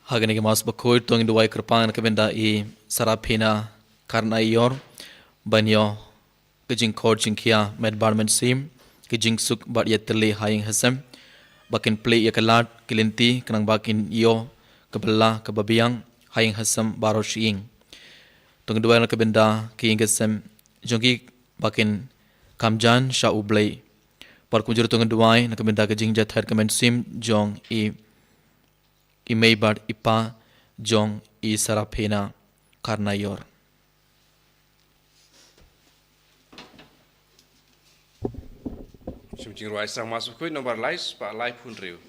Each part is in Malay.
Hagani ke mas bakoi tuang duai kerpangan ke benda I sarapina karena ior banyo kejing kod jingkia med barmen sim kejing suk bat yeteli haing hasem bakin play ya kelat kelinti kenang bakin iyo kebelah kebabiang haing hasem baro shiing tuang duai ke benda ki ingesem jongki bakin kamjan sha ublay par kunjur tuang duai ke benda kejing jathar kemen sim jong I meibar ipa jong I sarapena karena yor. Sumjing ruai sang masuk kui nomor lais pak lai pun riu.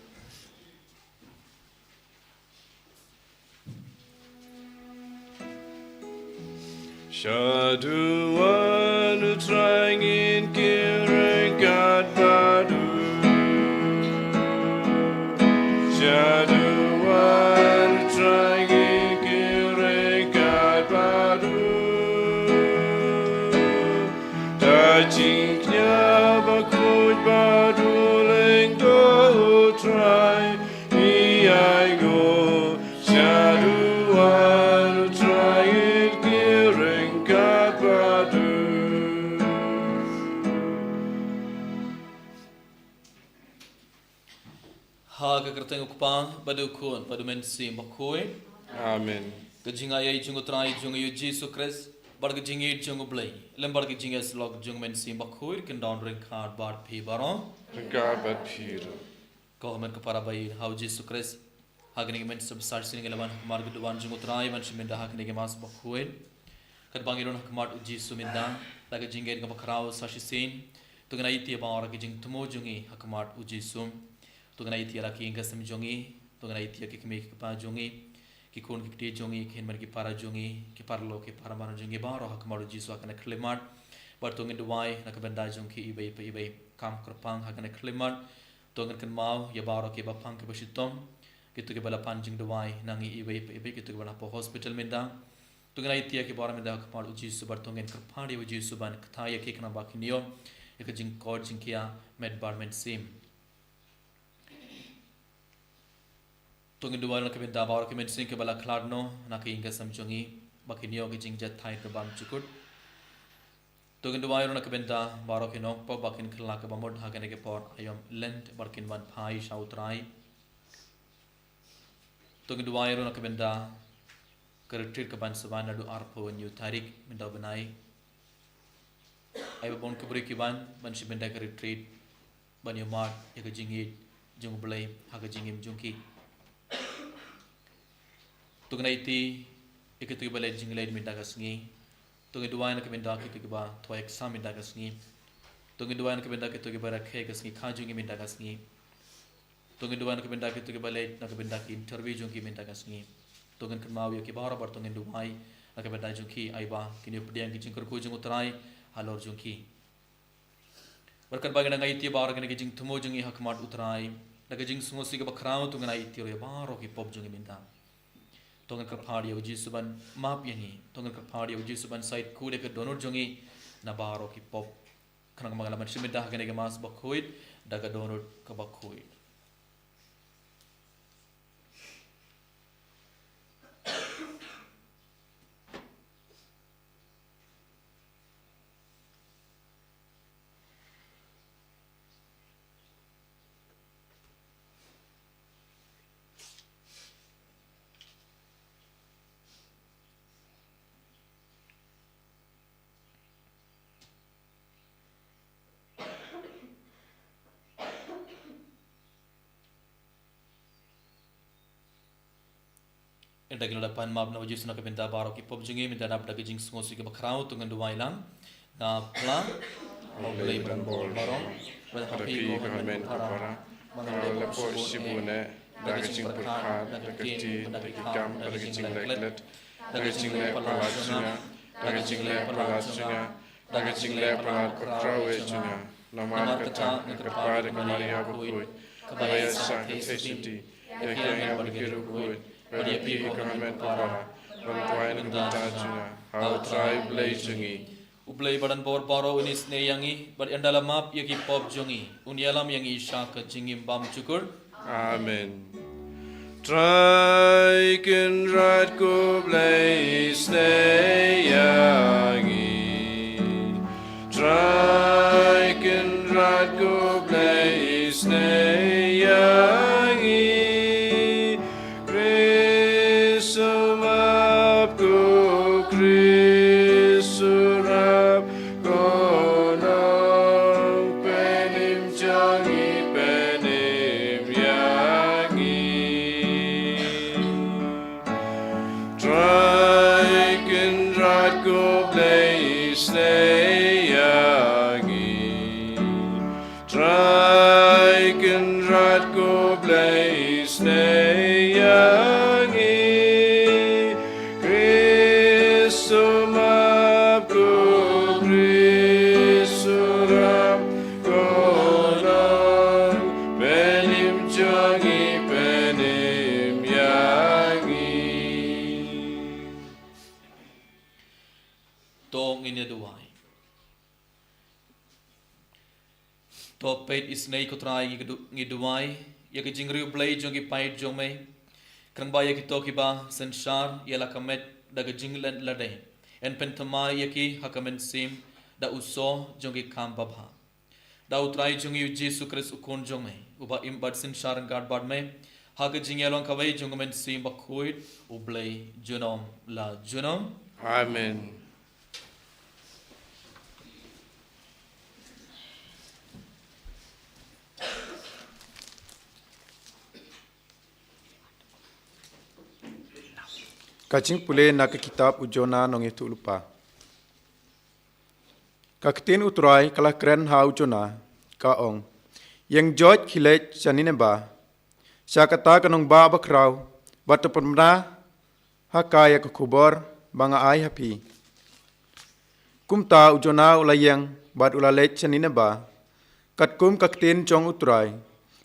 Syaduan utrangin kirekat padu. Syaduan utrangin kirekat padu. Dajingnya bakut padu leng do utrai. Iai go syaduan utrangin kirekat padu. Haga kerteng ukpa badu kun badu mensi bakoi Amen. kejing ayai jung utrai jung yu Jesus Christ bar kejing I jung ublay lembar kejing es log jung mensi bakoi ken down ring card bar pi baron Regard but pure. Government kapara bai how Jesus Christ hagni men sub sar sing elevan marg duwan jung utrai man shiminda hagni ke mas bakoi kad bangiron hakmat Jesus minda laga jingen ka bakrao sashisin tugna iti ba kejing tumo jungi hakmat ujisum Tugan iti ara ki inga sem jongi, tugan iti ki kme ki pa jongi, ki kun ki te jongi, ki henman ki para jongi, ki parlo ki para man jongi ba roh hakmaru jisu akana klimat, bar tugan duai nak benda jong ki ibai pa ibai kam kerpang hakana klimat, tugan kan mau ya ba roh ki ba pang ki basitom, ki tu ki bala pan jing duai nangi ibai pa ibai ki tu ki bala po hospital menda, tugan iti ki bara menda hakmaru jisu bar tugan kerpang dia jisu ban kthaya ki kana bakiniyo, ek jing kod jing kia med barment sim. Tungin dua nak kebenda bawa kemen sing kebala klarno nak inga samjongi bakinio ke jingjat thai ke bam cukut tungin dua nak kebenda bawa kenok pa bakin khla ke bamod hagane ke por ayom lent barkin ban phai sautrai tungin dua nak kebenda ke retreat ke ban sabana du arpo new tarik minda banai ai bon ke beri ki ban shibenda ke retreat ban yomar ya ke jingit jung blai haga jingim jungki Tugnai iti ikitu ba led jinglay minda kasngi tungi duai na kebenda kitu ba to exam minda kasngi tungi duai na kebenda kitu ba rakhe kasngi khajungi minda kasngi tungi duai na kebenda kitu ba led na kebenda ki interview jungi minda kasngi tungi kemau ya ki bara bar tungi duai na kebenda jungi aiba kini pediang ki jingkur ku jung utrai halor jungi berkat bagi na iti bara kini ki jing thumo jungi hakmat utrai na ki jing sungosi ke bakrao tungi na iti ro baro ki pop jungi minda Tongan kerpadi uji suban map yani tongan kerpadi uji suban side kude ke donor jongi nabaro ki pop kanang magalaman simida hagane ke mas bakhuit daga donor ka bakhuit Daging lapan map na wajib sunaka benda baro ki pop jungi minta nap daging jing sungosi ke bakrao tungan duai lang na pla oleh ban bol baro pada happy government para lepo sibune daging purkhat daging kam daging leklet daging le palasunya daging le palasunya daging le pakrawe junya namar kata kepada kemaria bukui kabaya sa kesiti yang berkiru bukui Bagi pi government para bantuan mentajuna how tribe blazing Ublay badan bor baro unis ne yangi bar andala map yaki pop jongi unialam yangi isha ka jingim bam cukur Amen. Try Draken rat ko blaze neyangi. Draken rat ko blaze neyangi. Krisumap ko Krisurap ko nang penim jangi penim yangi. Draken rat ko blaze neyangi. Draken rat ko blaze neyangi. Krisumap ko Krisurap ko nang penim jangi penim yangi. Tong in duai. To pet is nei kutrai ngi duai. Ya ke jingri play jongi pait jome. Krang ba ya ki to ki ba senshar ya la kamet da ke jinglen la dei. En pentama ya ki hakamen sim da uso jongi kam babha. Da utrai jongi Jesu Christ ukon jome. Uba imbad senshar ngad bad me. Ha ke jingelong kawai jongomen sim ba khuit ublay junom la junom. Amen. Kacing pule nak kitab ujona nong itu lupa. Kaktin utrai kalah keren ha ujona kaong. Yang George Hilech sanine ba. Syakata kanong ba bakraw. Batu pemna hakaya ke kubor banga ai hapi. Kumta ujona ulayang bat ulalech sanine ba. Katkum kaktin jong utrai.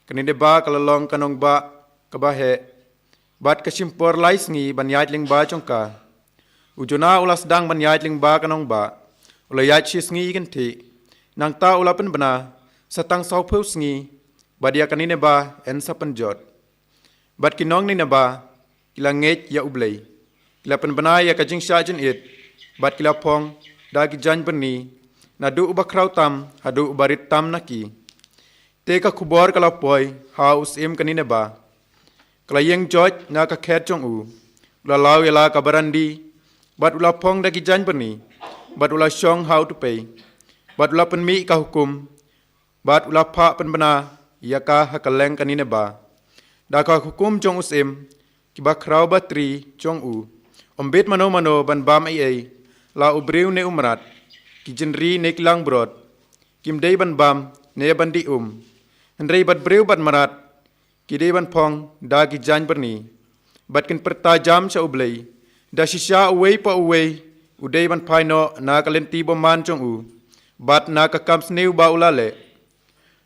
Kanine ba kalalong kanong ba kabahe. Bat kasimpor lais ngi banyat ling ba chongka. Ujona ulas dang banyat ling ba kanong ba. Ulayat shis ngi ganti. Nang ta ulapan bana. Satang saupus ngi. Badia kanine ba en sapanjot. Bat kinong ni na ba. Kila nget ya ublay. Kila penbana ya kajing syajan it. Bat kila pong. Dagi jan berni. Nadu ubakraw tam. Hadu ubarit tam naki. Teka kubor kalapoy. Haus im kanine ba. Kelayang George na kakhet jong u. Ula lau yala kabarandi. Bat ula pong dagi jan berni. Bat ula syong how to pay. Bat ula penmi ka hukum. Bat ula pa penbena. Ia ka hakaleng kanine ba. Daka hukum jong usim. Kiba kraw batri jong u. Ombit mano ban bam ai. La ubriu ne umrat. Kijenri ne kilang brod. Kimdei ban bam ne bandi Hendrei bat briu bat marat. Kidei ban pong dagi jan berni. Batkin pertajam sa ublay. Da sisya uway pa uway. Udei ban paino na kalenti boman jong u. Bat na kakam sneu ba ulale.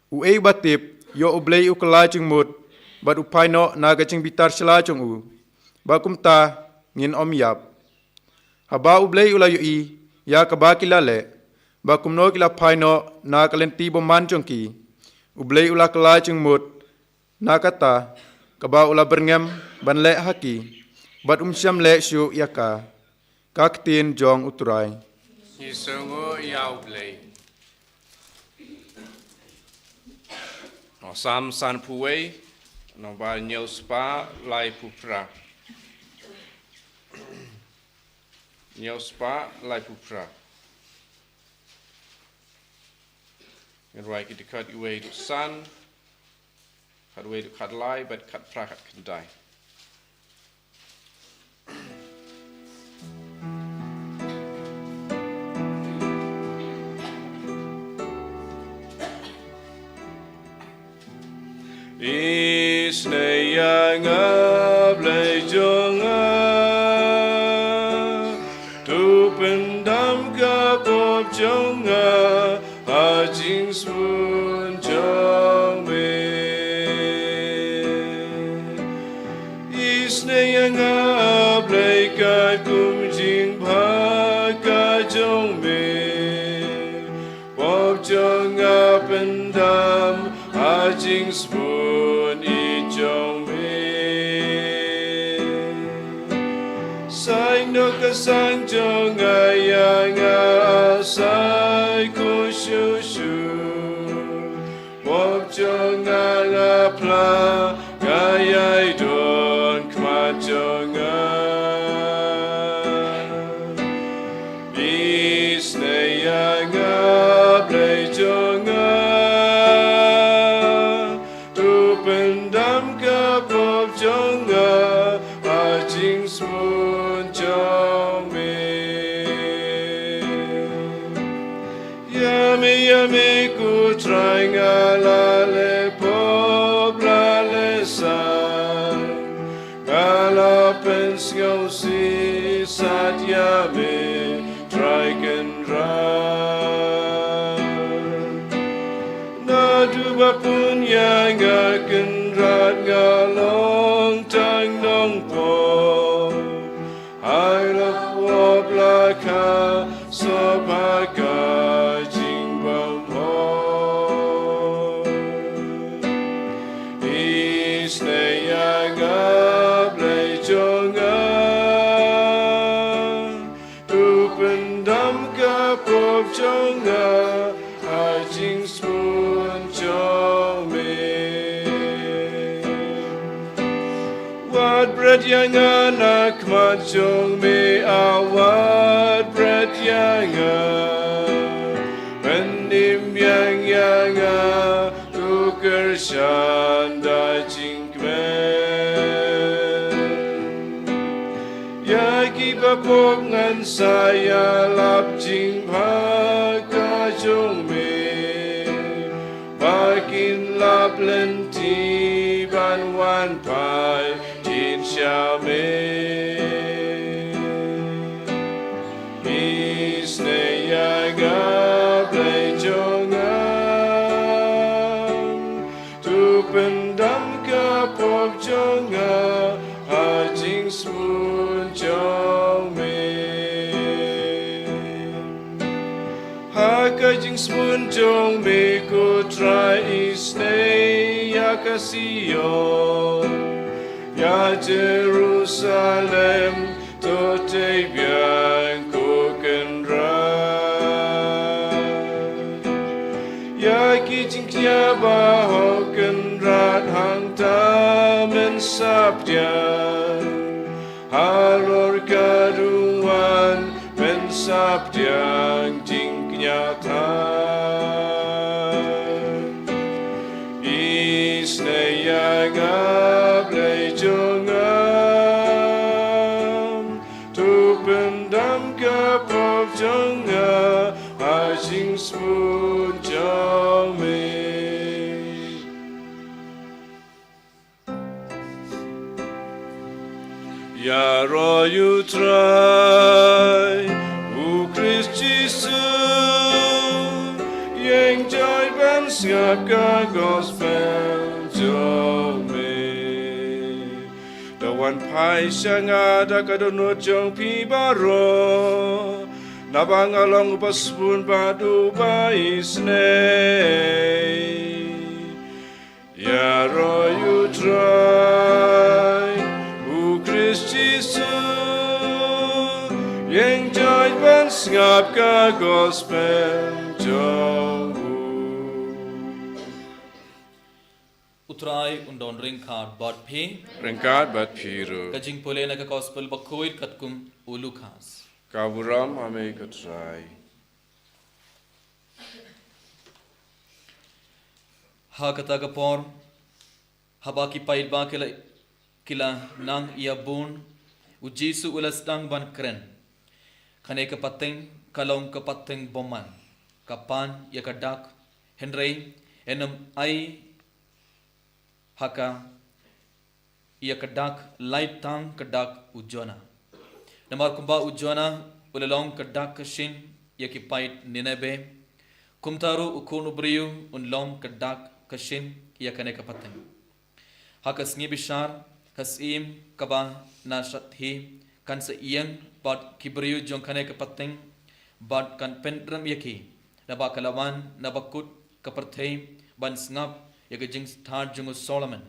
Uway batip yo ublay ukala jeng mut. Bat upaino na gajeng bitar sila jong u. Bakumta ngin om yap. Haba ublay ulayo i. Ya kabakilale. Bakumno kila paino na kalenti boman jong ki. Ublay ulakala jeng mut. Nakata, kaba ula berngem ban le haki, bat syam le syu yaka, kaktin jong uturai. Isungo yaublay. No sam san puwe, no ba nyau spa lai pupra. Nyau spa lai pupra. Ngerai kita kat iwe tu san. Kat way to kat lai, but kat prakat can die. Isne yang ablay jonga, tu pendam kapop jonga, hajing sun jong me. Yang ablay kat kum jing bha ka jong me. Pop jong apendam hajing spoon I jong me. no kasang jong ayang asai kushushu Wop jong ala pla gayai don kmat jong Isne yang ablay jong Tu pendam ka pop jong Ajing smun jong Yummy ku try ngalale pop lale san Galapens ngau si sat yummy try can run Nadu bapun yang akan rat ngalong tang nong po I love wop laka sopaka Bread yang anak macong me awat bread yang pendim yang tukar shanda jingkmen ya kibapok ngan saya lap jing bhaka jong me bakin lap lenti ban wan pai Shall me Isne yaga play jonga Tu pendam ka pop jonga Hajing smun jong me Hakajing smun jong me Ku try isne yakasiyon Ya Jerusalem, tote biang ku kenrat. Ya kijing kia baho kenrat hang tamen sabdian. Haror kaduan men sabdian jing kenyataan. Isne yaga Smun jong me Ya ro you try U Christ Jesus Yang joy ban siap ka gospel jong me Dawan pai sangada kadonot jong pi baro Nabangalong upaspun padu baisne Ya ro you try U Christ Jesus Yang joy ban ngap ka gospel jong Utrai undon ringkard bot phi Ringkard bat phiru Kajing pole na ka gospel bakoit katkum ulukas Kaburam ame katrai Ha kata kapor haba ki paid ba kila nang ia bun u Jesu ulas tang ban kren khane ka pateng kalong ka pateng boman kapan ya kadak henrei enam ai haka ia kadak light tang kadak ujona Namar kumba ujona ulalong kadak kashin yakipait ninebe kumtaru ukunu briyu unlom kadak kashin yakane kapateng hakas ngi bishar kasim kaba nashathi kan sa iyang bad kibriyu jong kane kapateng bad kan pendram yaki naba kalawan nabakut kaparthei ban snap yakajing thar jung Solomon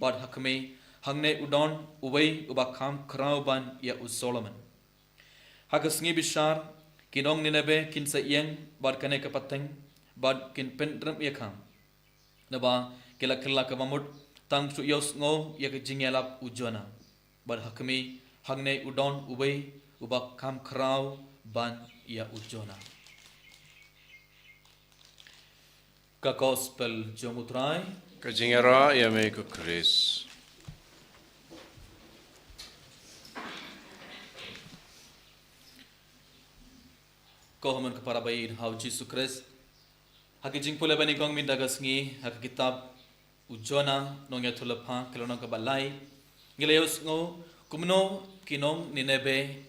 bad hakme hangne udon uwei ubakham krau ban ya Solomon hakas ngi bishar kinong ninabe kin sa iyang bad kane kapateng bad kin pendram yakam naba kila kila kamamut tang su yos ngo yak jingelap ujona bad hakmi hangne udon ubay ubak kam kraw ban ya ujona ka gospel jomutrai ka jingera ya me ku Chris Kohaman kapara bayin hau Jesus Christ haki jingpule bani gong min dagas ngi haki kitab ujona nongya tulapha kilonong ka balai ngilayos ngo kumno kinong ninebe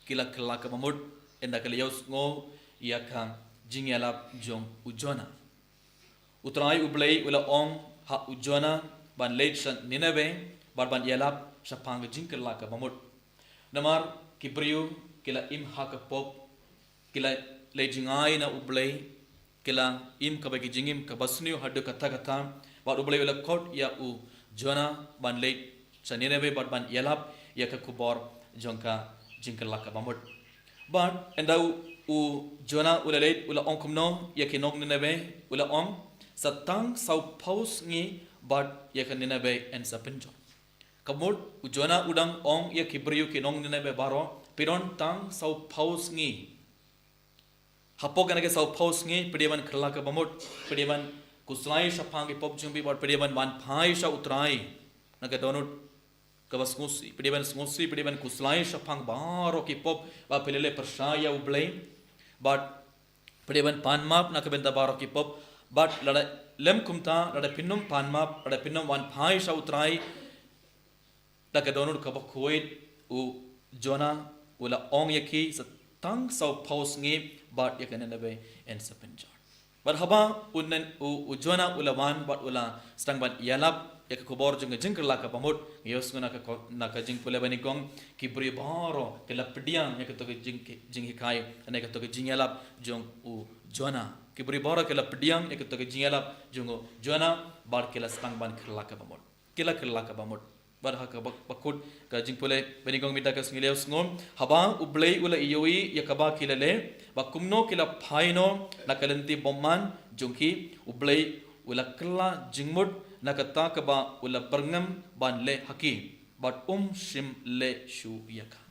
kila kala ka mamut enda kalayos ngo yaka jingyalap jong ujona utrai ublei ula ong ha ujona ban late san ninebe bar ban yalap sapang jingkala ka mamut namar kibriu kila im haka pop kila lejingai na ublei kila im kabagi jingim kabasniu hadu kata kata bat ublei ula kot ya u jona ban late saninebe bat ban yalap ya ka kubor jongka jingkala ka mamut but enda u jona ula late ula ongkumno ya kinong ninebe ula ong satang sau paus ngi bat ya ka ninebe en sapinjo kamut u jona udang ong ya kibriu kinong ninebe baro piron tang sau paus ngi hapok ganage sau paus ngi pediban khala ka bamut pediban kuslai sapang ki pop jumbi bot pediban wan phai sa utrai naga donut kabas ngusi pediban kuslai sapang baro ki pop ba pelele persaya ublei but pediban panmap na kabenta baro ki pop but lada lem kumta lada pinnum panmap lada pinnum wan phai sa utrai naga donut kabak kuit u jona ula ong yaki sa tang sau paus ngi but yakan nabe en sapinjar but haba unnen ujona ulawan but ula stang ban yalap yak kubor jeng jingkla ka pamut yosguna ka na ka jing pule bani gong kibri baro ke lapdiang yak to jing hikai ane ka to jing yalap jong u jona kibri baro ke lapdiang yak to jing yalap jong jona bar ke la stang ban khla ka pamut kila khla ka pamut bar ha ka bakut ka jing pule bani gong mita ka sngile ngom haba ublei ula iyoi yakaba kilale bakumno kila phaino nakalanti bomman jongki ublei ula kla jingmut nakata ka ba ula perngam ban le haki but sim le shu yaka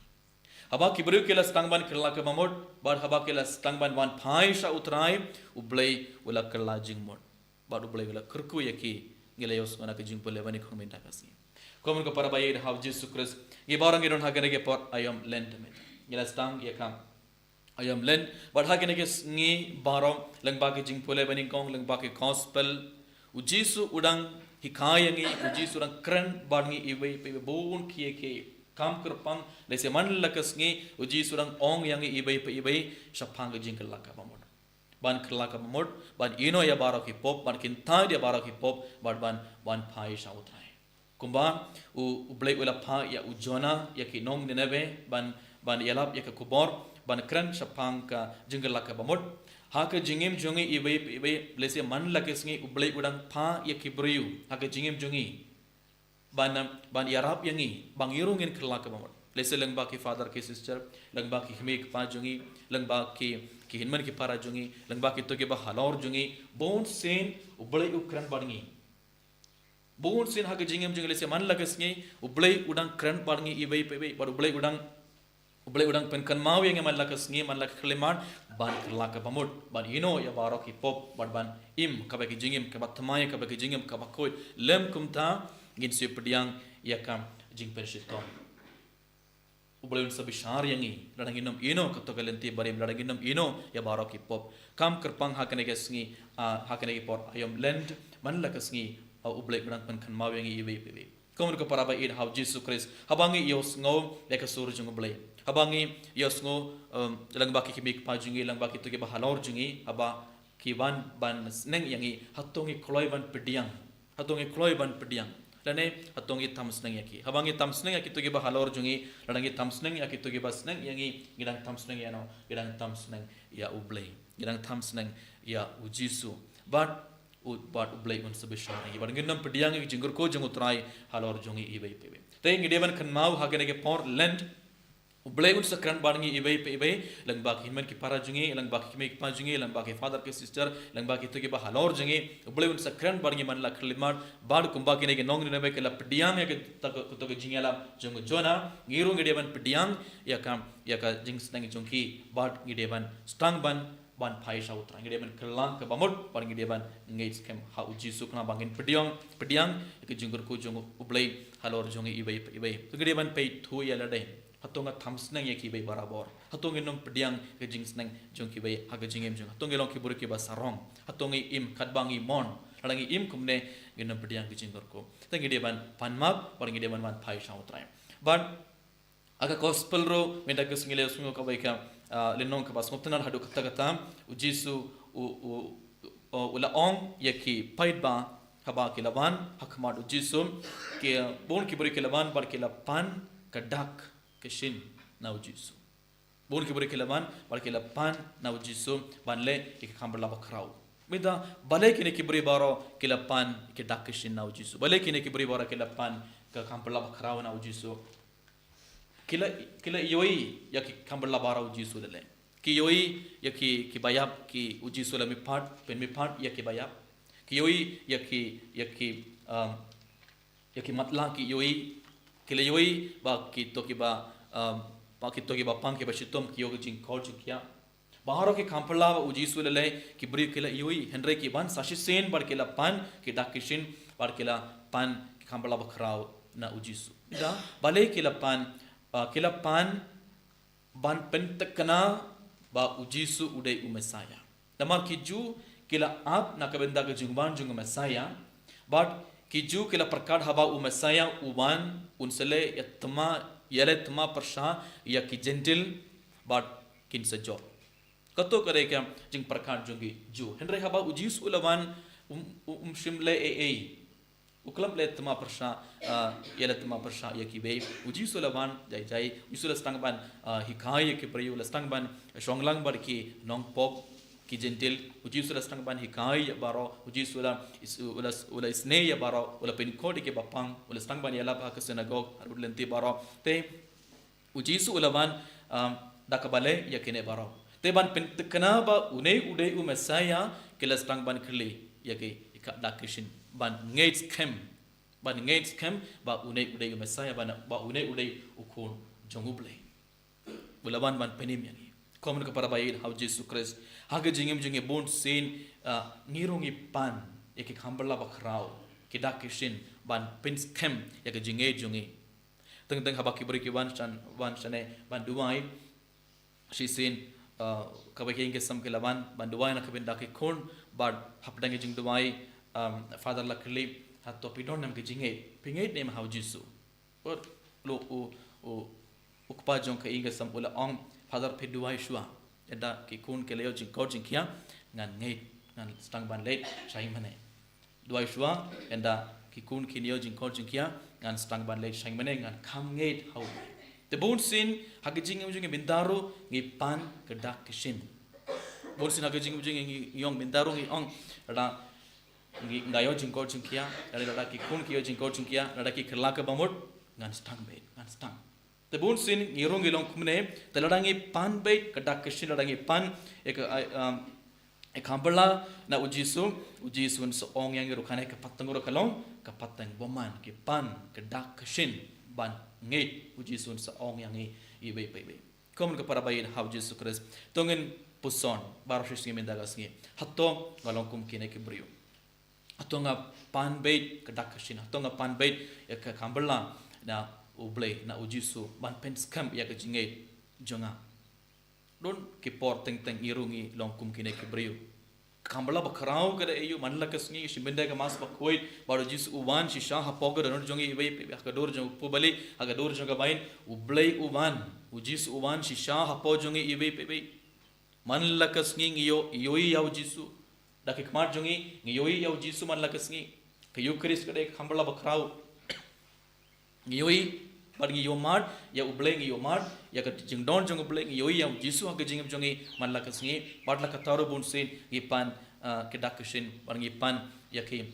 haba kibru kila stang ban kla ka mamut bar haba kila stang ban wan phai sha utrai ublei ula kla jingmut bar ublei ula kurku yaki ngilayos mana ka jing pule bani khom mita ka si Komun ko para bayir how Jesus Christ. Gibarang iron hagane ke por ayam lent me. Gila stang ye kam. Ayam lent but hagane ke ngi baro lengba ke jingpole bani kong lengba ke gospel. Ujisu udang hikayangi ujisu udang kren barngi iwe pe bon kiye ke kam kurpang lese man lakas ngi ujisu udang ong yangi iwe pe iwe sapang ke jingkel laka bamod. Ban kelaka bamod ban ino ya baro ki pop ban kinta dia baro ki pop ban phai sa utrai. Kumba ublei ula pha ya ujona ya kinong ninebe ban yalap ya ka kubor ban kran sapang ka jingla ka bamot ha ka jingim jongi ibe lese man lakesngi ublei udang pha ya kibriu ha ka jingim jongi ban yarap yangi bang yurungin khala ka bamot lese lengba ki father ki sister lengba ki hmik pa jongi lengba ki hinman ki para jongi lengba ki to ke ba halor jongi bon sen ublei ukran bangi Buun sin hake jingem jingle se man lagas ngi ublei udang kran parngi ibai pebe par ublei udang pen kan mau yang man lagas ngi man lak khleman ban lak pamut ban ino ya baro ki pop ban im kabe ki jingem ka batmai kabe ki jingem ka bakoi lem kumta gin se pediang ya kam jing pershito ublei un sabishar yangi ladang inom ino kato galenti barim ladang inom ino ya baro ki pop kam kerpang hakane gesngi hakane ki por ayom lend man lagas ngi ublek benang pen kan mawengi ibe ibe komun ko para ba id how Jesus Christ habangi yos ngo leka sur jung ublek habangi yos ngo lang baki kimik pa jungi lang baki to ke ba halor jungi aba ki ban sneng yangi hatongi kloi ban pediang lane hatongi tam sneng yaki habangi tam sneng yaki to ke ba halor jungi ladangi tam sneng yaki to ke ba sneng yangi gidang tam sneng yano gidang tam sneng ya ublek gidang tam sneng ya ujisu but ublei un sabishar ngi barngin nam pediang ngi jingur ko jang utrai halor jongi ibe pebe te ngi deban kan mau hagene ke por lent Ublay un sakran barngi ibai pe ibai lang bak himan ki para jungi lang bak ki mek pa jungi lang bak father ki sister lang bak itu ki ba halor jungi ublay un sakran barngi man la khlimar bad kumba ki ne ke nong ne be ke la pdiam ya ke to ke jingala jung jona ngiru ngide ban pdiam ya ka jings nang jungki bad ngide ban stang ban ban phai sa utra ngide ban kelang ke bamut ban ngide ban ngais kem ha uji sukna bangin pdiam ke jungur ku jung ublay halor jungi ibai pe ibai ngide ban pe thu ya la dai hatonga thamsnang ye ki bai barabor hatongi nom pediang ke jingsnang jong ki bai haga jingem jong hatongi long ki bur ki ba sarong hatongi im khatbangi mon halangi im kumne genom pediang ki jingor ko tangi de ban panmap paringi de ban phai shaw trai ban aga gospel ro menda ke singile sungo ka bai ka lenong ka bas ngoptanar hadu kata kata ujisu ula ong ye ki paid ba haba ki laban hakmat ujisu ke bon ki bur ki laban bar ki lapan kadak keshin na ujisu bon ki buri kilaman bar kilapan na ujisu banle ik khamberla bakrau mida bale kine ki buri baro kilapan ke dak keshin na ujisu bale kine ki buri baro kilapan ka khamberla bakrau na ujisu kila yoi ya ki khamberla bara ujisu dele ki yoi ya ki bayap ki ujisu la mi phat ya ki bayap ki yoi ya ki matla ki yoi kila yoi ba ki to ki ba pakito ki bapang ki bashitom ki yoga jing kol chikya baharo ki khampala ujisu le ki bri kila yoi henre ki ban sashisen bar kila pan ki dakishin bar kila pan ki khampala bakrao na ujisu da bale kila pan ban pentakana ba ujisu udai umesaya damar ki ju kila ap na kabenda ke jungban jung mesaya but ki ju kila prakad haba umesaya uban unsele yatma yale tma persha ya ki gentle but kin sajo kato kare kya jing prakad jungi ju henre haba ujis ulawan shimle uklam le tma persha yale tma persha ya ki be ujis ulawan jai usul stang ban hikai ke prayu la stang ban shonglang bar ki nong pop ki gentle ujis ula stang ban hikai baro ujis ula isne ya baro ula pin code ke bapang ula stang ban yala ba ka synagogue arudlenti baro te ujis ulawan dakabale ya kene baro te ban pin tekna ba une ude u mesaya ke la stang ban khli ya ke dakishin ban ngates kem ba une ude u mesaya ba une ude ukun jonguble ulawan ban penim yani komen kepada bayi how Jesus Christ haga jingem jinge bon sin ngirungi pan yake khambala bakrao kidak kishin ban pins kem yake jinge jungi teng haba ki beri ki wan chane ban duai shi sin kabake inge sam ke lawan ban duai na kabin dak khon bad hapdange jing duai father lakli hatto pidon nam ke jinge pingai nem how Jesus or lo o ukpa jong ka inge sam ula ong father peduai shua eda ki kun ke leo jing ko jing kia ngan ngei ngan stang ban late shai mane duai shua enda ki kun ki leo jing ko jing kia ngan stang ban late shai mane ngan kham ngei how the bon sin hagijing jing bindaru ngi pan kedak kishin bon sin hagijing jing ngi yong bindaru ngi ong ra ngi ngayo jing ko jing kia ra ki kun ki jing ko jing kia ra ki khla ka bamut ngan stang the bon sin ngirong ilong kumne teladangi pan bait kadak kishin ladangi pan ek khambala na ujisu so ong yang rukhane ka patanguro kalong ka patang boman ki pan kadak kishin ban ngeit ujisu so ong yang i be komen ka para bayin how Jesus Christ tongen puson baro shishi mendagas ngi hatto galong kum kine ki brio atonga pan bait kadak kishin atonga pan bait ek khambala na ublay na ujisu ban pen scam ya ke jinge jonga don ki por teng irungi longkum kine ki brio kambala bakrao kada ayu manla kasngi shimenda ka mas bakhoi baro jisu uwan shisha hapoga ron jongi ibai ka dor jong pubali aga dor jonga bain ublay uwan ujisu uwan shisha hapo jongi ibai pe manla kasngi yoi ya ujisu dakik mar jongi yoi ya ujisu manla kasngi ka yukris kada kambala bakrao yoi bargi yomar ya ubleng yomar ya ka jingdon jong ubleng yoi ya jisu ha jingem jongi manla kasngi barla ka taro bun sin ipan ke dakishin bargi pan ya ki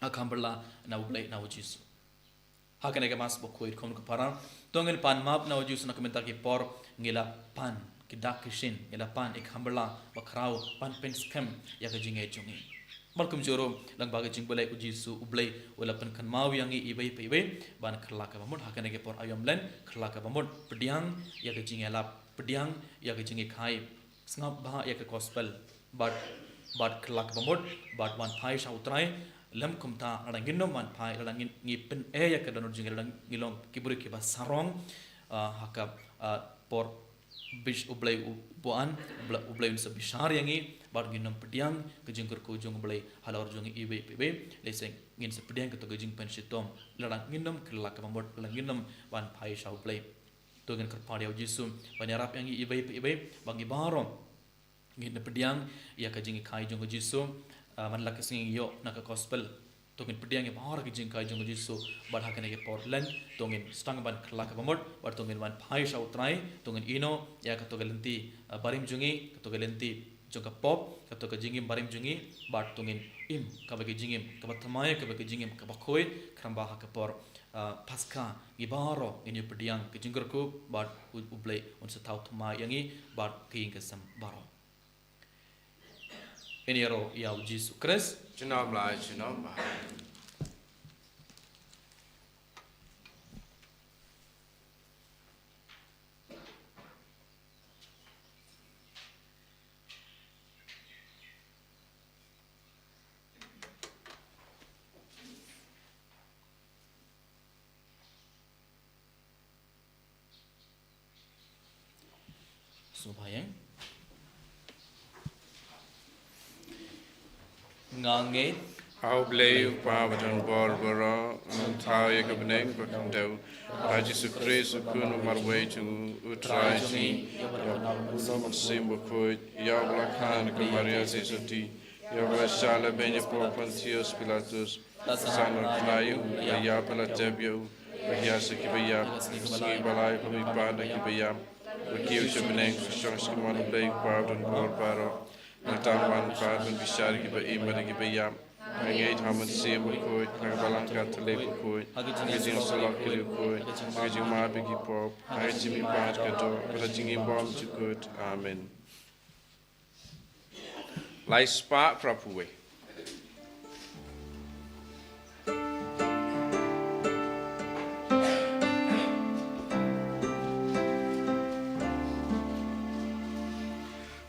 akamberla na ubleng na jisu hakane ke mas bokoi khom ko parang tongin pan map na ujus na komenta ki por ngila pan ki dak kishin ngila pan ik hambala bakrau pan pen scam ya ka jinge jungi malkum joro lang baga jing bolai ujisu ublai wala pan kan mau yangi ibai pebe ban khala ka bamon hakane ke por ayom len khala ka bamon pediang ya ka jinge la pediang ya ka jinge khai snap ba ya ka gospel but khala ka bamon but wan phai sha utrai lam kumta radangin no man phai radangin ngi pen e ya ka donor jinge radang ngilong kiburi ki ba sarong haka por bish ublai upuan ublai unsa bishar yangi bar ginam pediang kejingkur ko jong ublai halor jong ibe pebe leseng ngin se pediang to gejing pen sitom ladang nginam kelak mamot langinam wan phai sha ublai to gen kar padiau jisum banarap yangi ibe pebe bangi barom ngin pediang ya kejing khai jong jisum man lak sing yo nak gospel tongin pediang e bahar ki jing kai jong jisu bar hakane ke portland tongin stang ban khla ka bamot bar tongin wan phai sha utrai tongin ino ya ka to galenti barim jungi ka to galenti joka pop ka to ka jingim barim jungi bar tongin im ka ba ki jingim ka ba thamaya ka ba ki jingim ka ba khoi kramba ha ka por paska gibaro ini pediang ki jingkur ku bar ublai un sa thau thma yangi bar king ka sam baro ini ro ya jisu kres Chinam lai chinam ba. Subayang ngange How blay pavadan bor bora thao ye kabneng bakam deu Raji Sukres kun marway to utraji ulam sim bakoi ya blakan kamaria sesoti ya blashala benya propantios pilatus sanor klayu ya palatebio ya sekibaya ski balai kami pada kibaya Kiu Shabneng Shosh Kimano Blay pavadan bor baro Natawan pavadan bishari kiba imari kibaya Ngait hamad sim bakoi nagabalan katale bakoi ngajing salak kiri bakoi ngajing mabigi pop ngajing ibat kato ngajing ibom chukut amen Lai spa prapuwe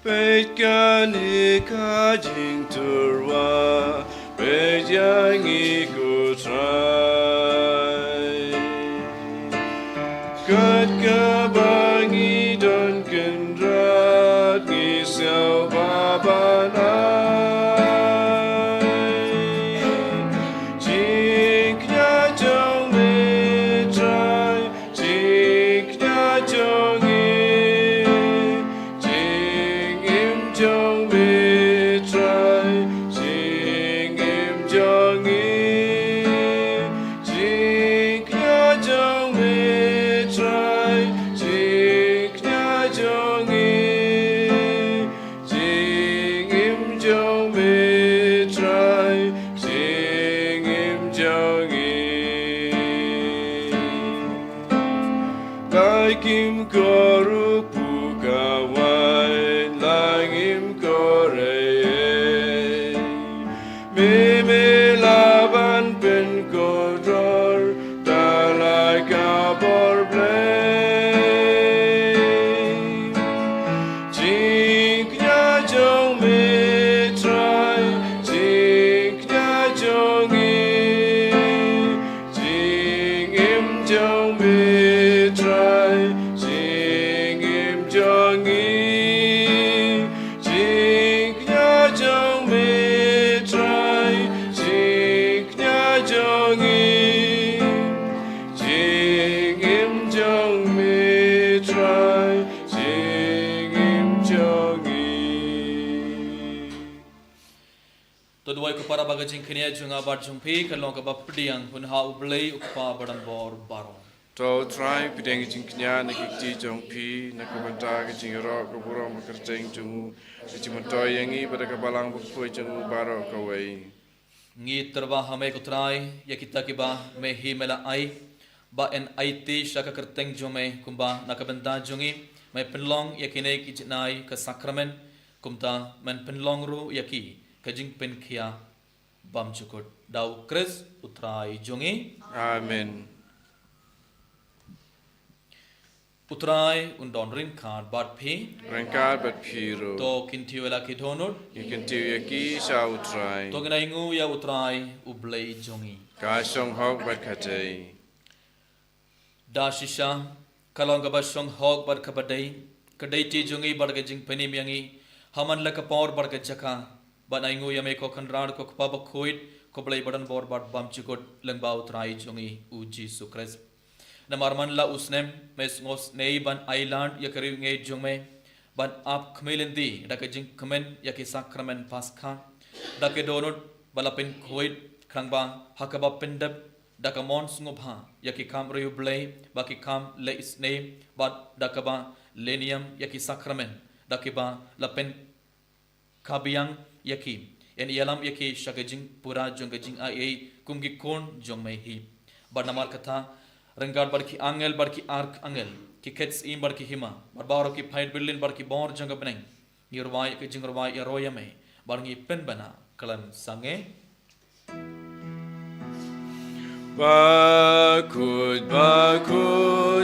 Pekani kajing turwa Pejangi kutrai Kat kabangi don kendrat Ngisau babanai Jiknya jong metrai Jiknya jong Jing im jong metrai Jing im jong Jiknya jong metrai Jiknya jong Jing im jong metrai Jing im jong Laikim koruk pukawai Langim koreye Meme laban pen kodor Dalai kabor blay Jiknya jong metrai Jiknya jong Jing im jong metrai Jing im jong Jiknya jong metrai Jiknya jong Jing im jong metrai Jing im jong to duai ko para baga jing khnia junga bar jungpi kalong ka ba pediang hun ha ublai ukpa badan bor baro To try pideng jing knya na kikti jong pi na kumanta ke jing ro ko buro makerteng jung jing motoy yangi pada ka balang bu khoi jung baro ka wei ngi terba hame ko trai ya kita ki ba me hi mela ai ba en IT syaka kerteng jome kumba nakabenta jongi mai penlong yakine ki jinai ke sakramen kumta men penlong ru yaki kajing pen kia bam cukut dau kres utrai jongi Amen. utrai undon ring card bat phi Rengkar bat piro. to kintiwela ki donut You can do yaki sa utrai. to gna ingu ya utrai ublei jongi Ka song hog bat katay. da shisha kalong ga basong hog bar kabadai kadai ti jongi bar ga jing pani miangi haman la ka por bar ga jaka ban ingu ya me ko khanrad ko pa ba khoit ko blei badan bor bat bam chukut lengba utrai jongi u Jesus Christ namarman la usnem mes ngos nei ban island ya kari nge jongme ban ap khmelendi da ka jing khmen ya ki sakramen paskha da ke donut balapin khoit khrangba hakaba pendap da ka mon sngobha ya ki kam riu blei ba ki kam le isne bat da ka ba lenium ya ki sakramen da ki ba lapen kabiang ya ki en yalam ya ki shagajing pura jongajing ai kumgi kon jongme hi ba namar katha Renggar barki angel barki ark angel ki kets im barki hima barbaro ki fight berlin barki bor janga beneng nirwai ke jingrwai ya roya me barngi pen bana kalam sange Bakud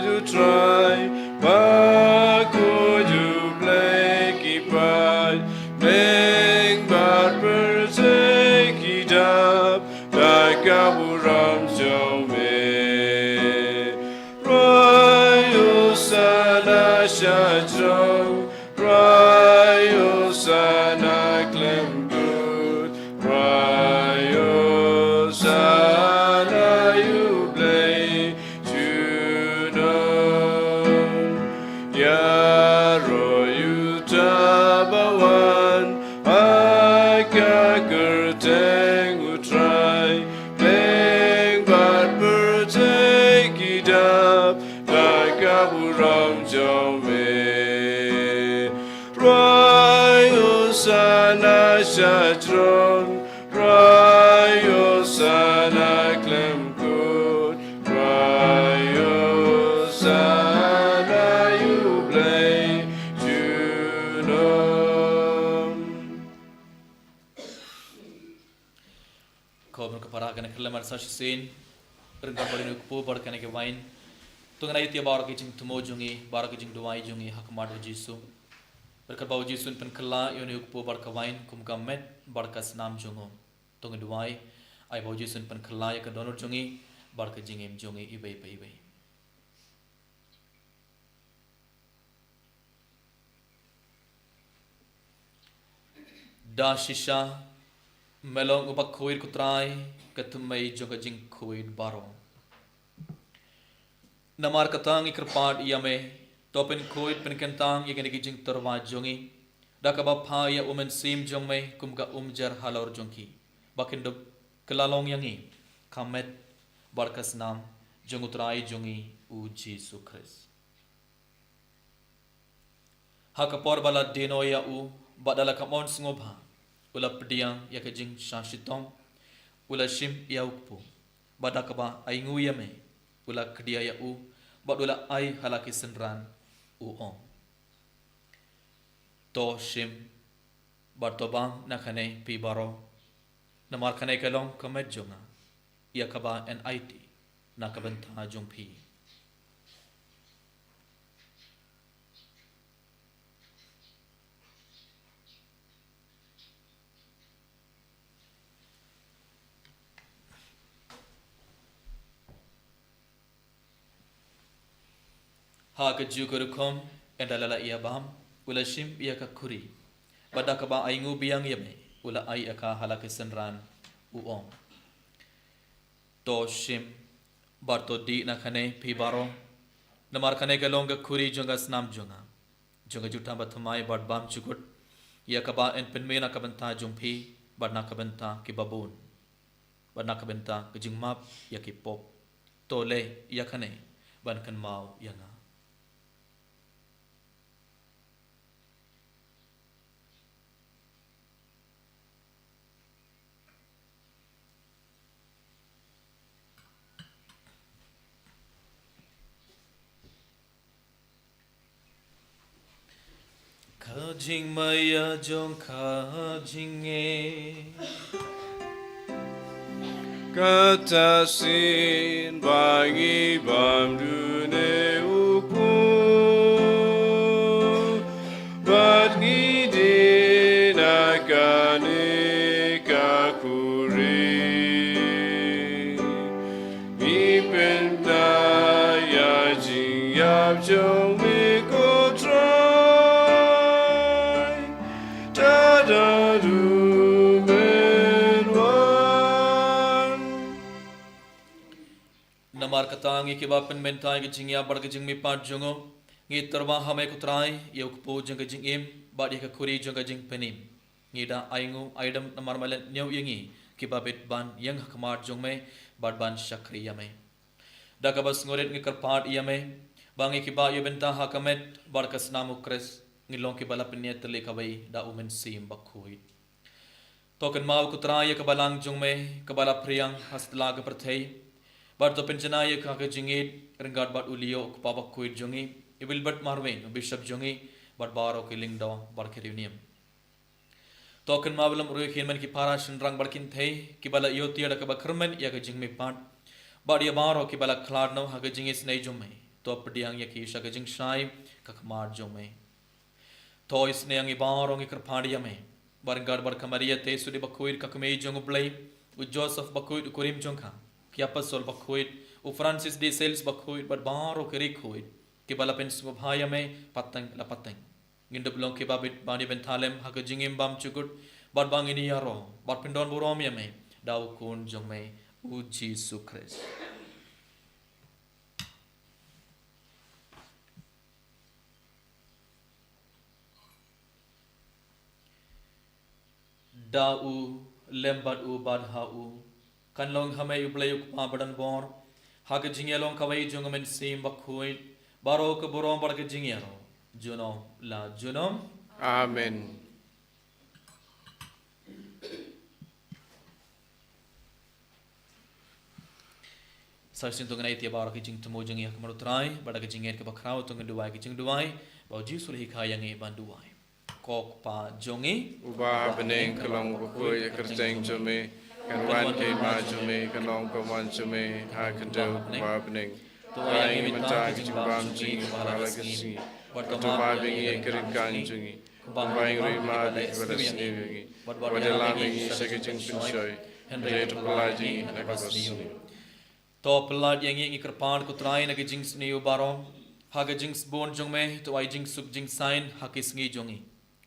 you try, bakud you play, keep right, make bad birds take it up, like a buram show me. Rayo sana shajong, rayo sana claim good, rayo sana you play to know. Yaro you tabawan, akakurteng who try, playing bad bird take it up, like a buram jome. Rayo sana shadron, rayo sana clem good, rayo sana you play to know. khobr ka para kana khalamar sashin renggar balin ku bar kana ke wain tungna itia bar ke jing tumo jungi bar ke jing duai jungi hakmar jisu berkat bau jisu pen khla yoni ku bar ka wain kum ka met bar ka snam jungo tung duai ai bau jisu pen khla ya ka donor jungi bar ka jingem jungi ibai bai bai da shisha melong upak khuir kutrai katumai joga jing khuir baro namar katang ikrpad yame topen khuir pen kentang yegene ki jing torwa jongi dakaba pha ya umen sim jongme kumga umjar halor jongki bakindo kelalong yangi kamet barkas nam jongutrai jongi u Jesus Christ hakapor bala deno ya u badala kamon ngobha ula pediang ya ke jing shashitong ula shim ya ukpu badakaba aingu yame ula kedia ya u badula ai halaki senran u om to shim bartobang nakane pi baro namar kane kalong kamet jonga ya kaba NIT nakabenta jong pi ha ke jukurukom endalala ia bam ula shim ia ka kuri badaka ba aingu biang yame ula ai aka halake senran uom to shim barto di na khane pi baro namar khane ka longa kuri jonga snam jonga jonga juta bathmai bad bam chukut ia ka ba en penme na ka banta jongpi bad na ka banta ki babun bad na ka banta ki jingmap ya ki pop to le ia khane ban kan mau yanga Kajing maya jong kajing Katasin bagi bamdune upu Badgi nakane kakuri Mipenda ya jing yap jong miko try Tada du menwan Namar katangi ke bapen mentai ke jing ya bar ke jing mi pat jongo ngi terwa hame kutrai yok po jong ke jing im bad ya kuri jong ke jing penim ngi da aingu aidam namar malen nyau yengi ke babet ban yang khamar jong me bad ban shakri yame da ka bas ngoret ngi karpat yame bangi ke ba yobenta hakamet bar kas namu kres ngi long ke bala penyet le kabai da umen sim bakhui token mau kutrai ke balang jong me ke bala priang hastla ke perthei bar to penjana ye ka ke jingit rengat bat ulio ke papa kuit jongi ibil bat marwen bishop jongi bat baro ke lingdo bar ke reunion token mabelam ru khimen ki para shinrang barkin thei ki bala yo tiada ke bakrmen ya ke jingmi pat bar ya baro ki bala khladno ha ke jingis nei jomme to pdiang ya ki sha ke jing shai ka khmar jomme to isne angi baro ngi krphadiya me bar gad bar kamaria te sudi bakuit ka kmei jong play u joseph bakuit kurim jongkha कि अपसोल बखोइट उ Francis de sales बखोइट बट बारो करी खोइट कि बला पेन सुब भाया में पतंग ला पतंग गिंड ब्लों के बाबिट बानी बेन थालेम हक जिंगिम बाम चुकुट बट बांगिनी यारो बट पिंडोन बुरोम या में दाउ कोन जों में उ जीसु क्रिस्ट दाउ लेम्बट उ बाधा उ kan long hame ublayuk pa badan bor hag jingelong kawai jongmen sim bakhui baro ke borom bar ke jingero juno la junom Amen. sarsin tungan ai tia baro ke jing tumo jingi hak marutrai bada ke jinger ke bakrau tungan duai ke jing duai bau ji sulhi khayang e banduai kok pa jongi Uba beneng kelong bukui kerjeng jome kan wan ke ma jome kelong kawan jome ha kendel uba beneng Tuai mentai jimbam jing bala kesi Batu ma bengi kerikan jungi Baing rima di balas niwi Wadala bengi sekejeng pinsoi Hendai tu pelaji nakabasni to pelad yang ngi kerpan ku trai na ke jings ni ubaro ha ke jings bon jong me to ai jing suk jing sign ha ke sngi jongi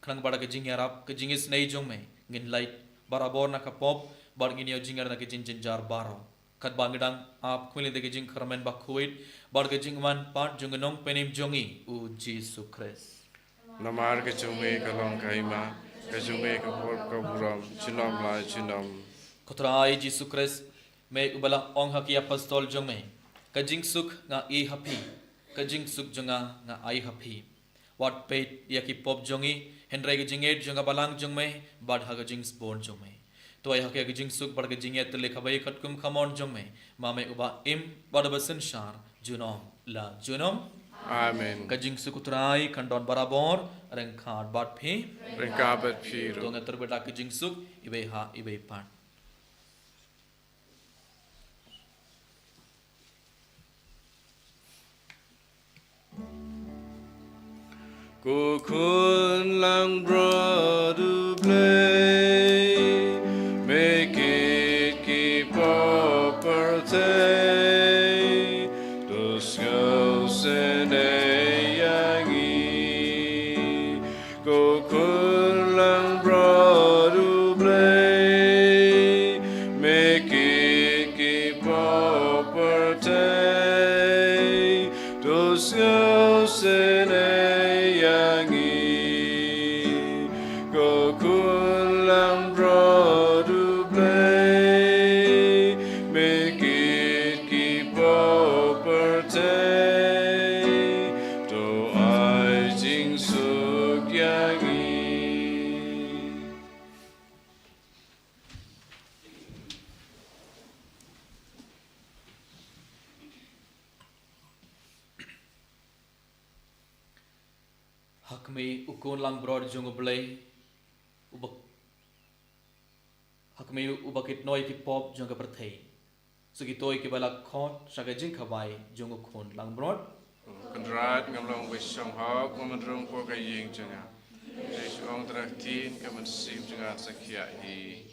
khrang bada ke jing yarap ke jingis nei jong me ngin light barabor na ka pop bar ngin yo jingar na ke jin jin jar baro kat bangdang ap khuli de ke jing kharmen ba khuit bar ke jing man pat jong nong penim jongi u jesu christ Namar ke jome kelong kaima ke jome ke hol ke buram chinom la chinom ku trai jesu christ me ubala ong ha ki apostol jong me ka jing suk nga e happy ka jing suk jonga nga ai happy wat pet ya ki pop jongi henry ke jinget jonga balang jong me bad ha ke jing spon jong me to ai ha ke jing suk bar ke jinget le khabai khatkum khamon jong me ma me uba im bad basen shar junom la junom Amen. ka jing suk utrai khandon barabor reng khat bad phi Rengkabat piro to ngater beta ke jing suk ibe ha ibe pat Kukun lang brother play Make it keep up our day Those girls and yangi Kukun lang brother play Make it keep up our day Those girls and Hakmi ukun lang broad jungo blay ubak hakmi ubakit noi ki pop junga perthei sugi toy ki balak khon saga jing khabai jungo khon lang broad Kandrat ngamlong wisong hok mamadrong po kaying junga. Jesu ong traktin kaman sim junga sakya hi.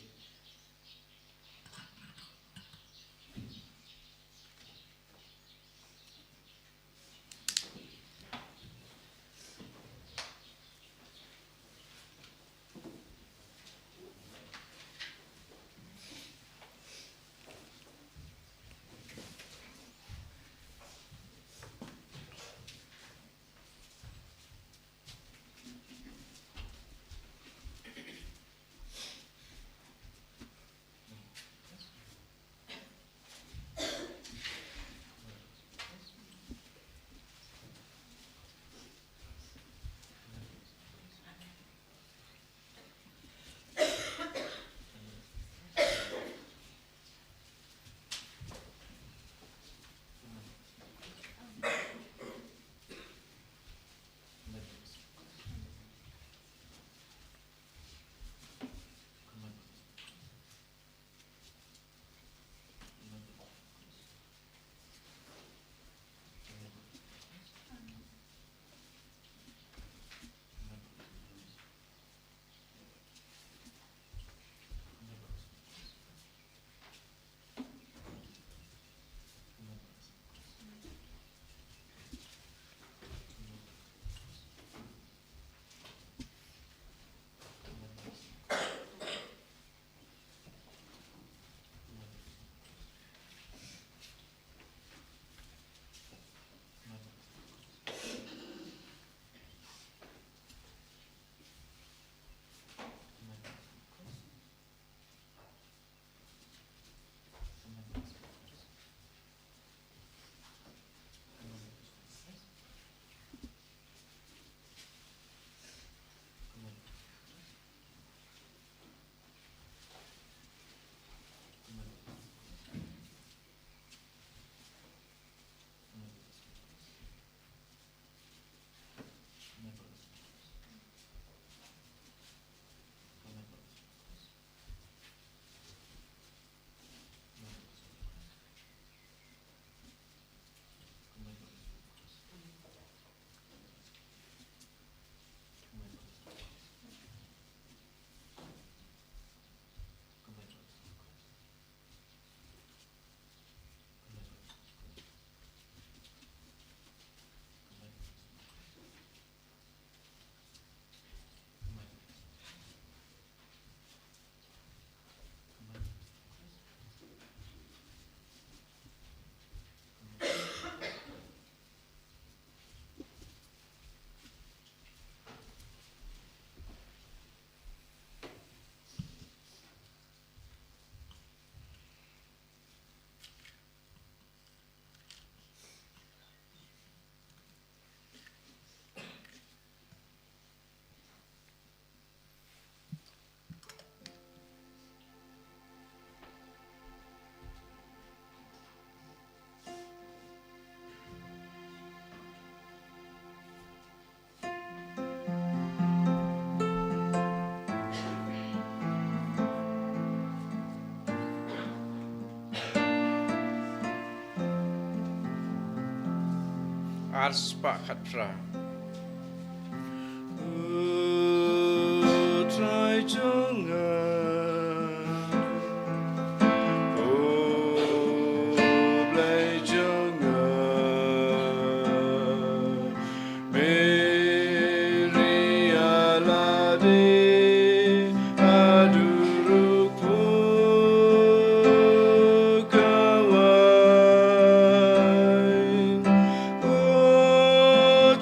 Ars pak khatra.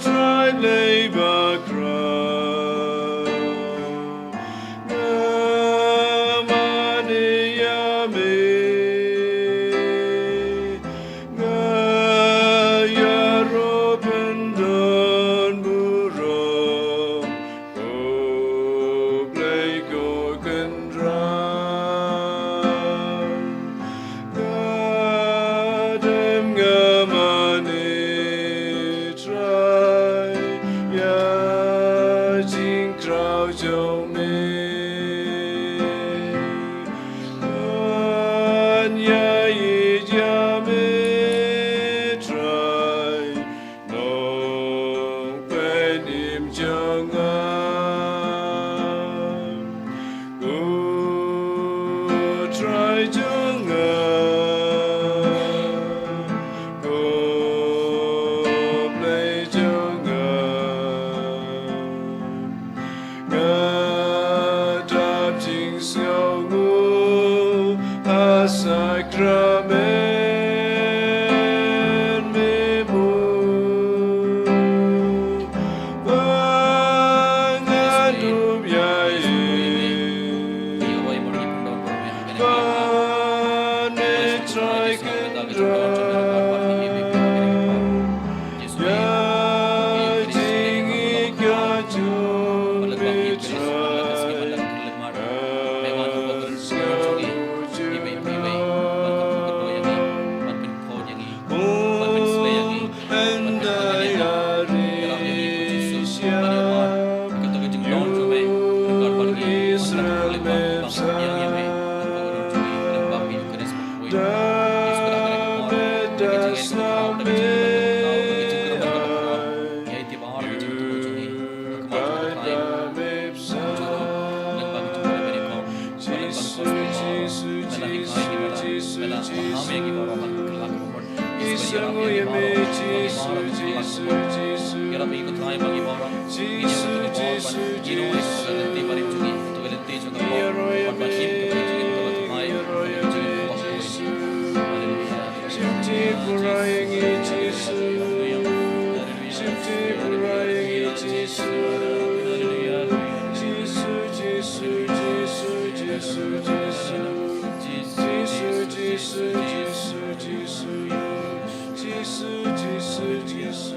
Try labor crow. utrai bagi orang ini untuk korban ini untuk nanti bari jungi untuk nanti juga korban bakim kepada jungi untuk utrai jungi bagus Shimti Purayangi Jesu Shimti Purayangi Jesu Jesu Jesu Jesu Jesu Jesu Jesu Jesu Jesu Jesu Jesu Jesu Jesu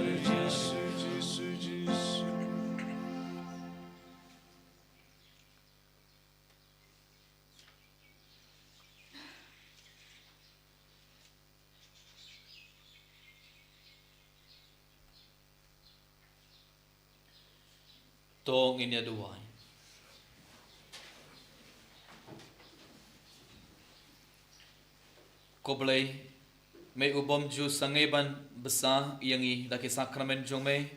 Jesu Jesu tong ini duai ko boleh me ubom ju sangai ban besar yangi daki sakramen jong me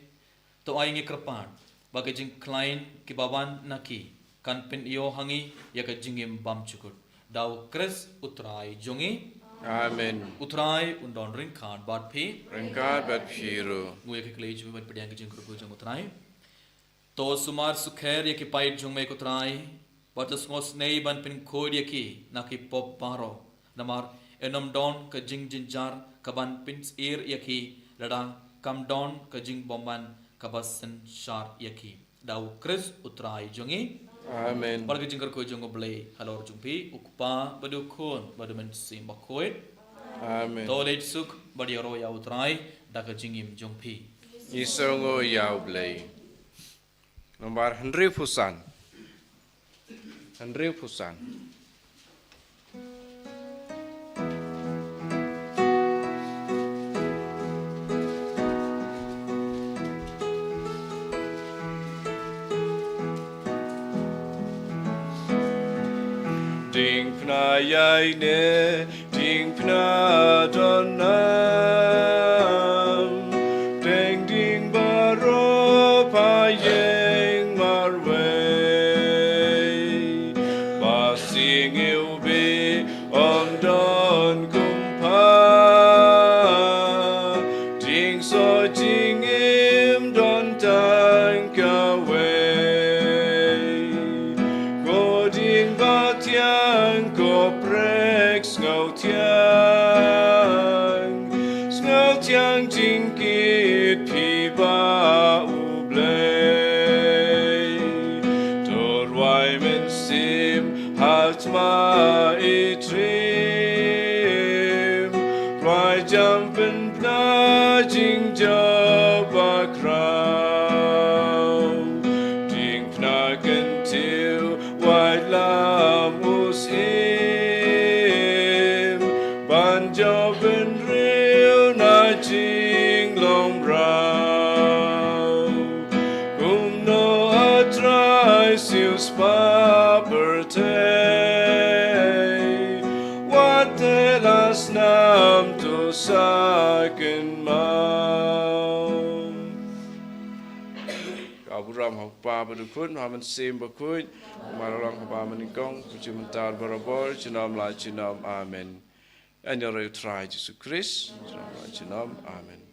to ai ngi kerpan bagi jing klein ki baban naki kan pen iyo hangi ya ka jingim bam cukut dau kres utrai jongi Amen utrai undon ring kan bad phi Rengkat bat phiru ngui ke klei ju ban pediang ki jing kru jong utrai to sumar sukher ya ki pait jong me utrai batas ngos nei ban pen khod ya ki naki pop paro namar enam don ke jing jinjar kaban pins air yaki lada kam don ke jing bomban kabasan shar yaki dau kris utrai jongi Amen barga jingkar ko jongo blay halor jumpi ukpa badu khon badu men sim bakhoit Amen tolet suk badi ro ya utrai daga jingim jongpi Isongo yau blay Nomor Henry Fusan Henry Fusan Ding pna yai ne, ding pna donam, ding ding baro pa yeng marway, ba sing il be on don kumpa, ding so ding im don tang kaway, go ding ba tiang go prek ngau tiang jing kit pi ba u blay dor wai men sim hat ma itrim right jump and pla jing job a crown ding pna can till white lam us him ban job and real na jing long brown kum no atrai sil spa birthday what the last nam to second mount Abu Ram học ba bờ khun hoa mình xem bờ khun mà lòng học ba mình công chúng mình ta bờ bờ chúng nam lại chúng nam amen anh nhớ try Jesus Christ chúng nam Amen